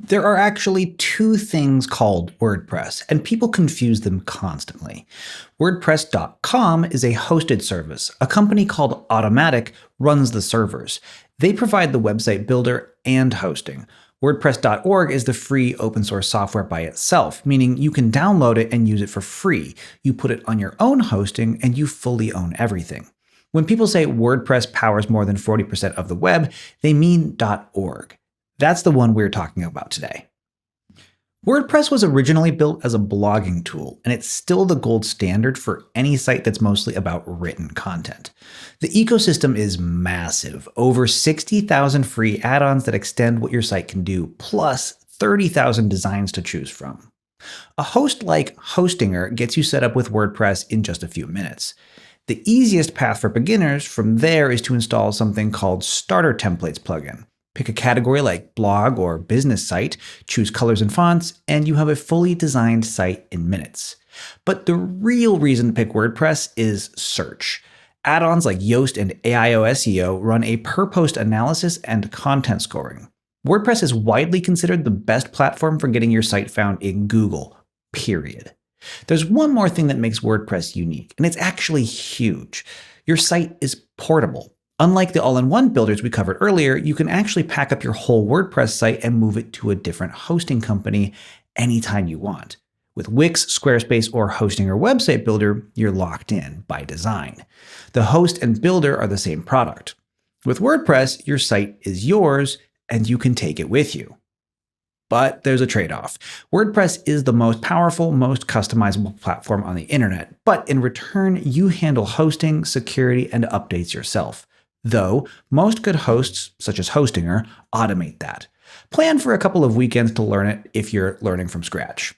There are actually two things called WordPress, and people confuse them constantly. WordPress.com is a hosted service. A company called Automatic runs the servers. They provide the website builder and hosting. WordPress.org is the free open source software by itself, meaning you can download it and use it for free. You put it on your own hosting, and you fully own everything. When people say WordPress powers more than 40% of the web, they mean .org. That's the one we're talking about today. WordPress was originally built as a blogging tool, and it's still the gold standard for any site that's mostly about written content. The ecosystem is massive, over 60,000 free add-ons that extend what your site can do, plus 30,000 designs to choose from. A host like Hostinger gets you set up with WordPress in just a few minutes. The easiest path for beginners from there is to install something called Starter Templates plugin. Pick a category like blog or business site, choose colors and fonts, and you have a fully designed site in minutes. But the real reason to pick WordPress is search. Add-ons like Yoast and AIO SEO run a per-post analysis and content scoring. WordPress is widely considered the best platform for getting your site found in Google, period. There's one more thing that makes WordPress unique, and it's actually huge. Your site is portable. Unlike the all-in-one builders we covered earlier, you can actually pack up your whole WordPress site and move it to a different hosting company anytime you want. With Wix, Squarespace, or Hostinger Website Builder, you're locked in by design. The host and builder are the same product. With WordPress, your site is yours, and you can take it with you. But there's a trade-off. WordPress is the most powerful, most customizable platform on the internet, but in return, you handle hosting, security, and updates yourself. Though, most good hosts, such as Hostinger, automate that. Plan for a couple of weekends to learn it if you're learning from scratch.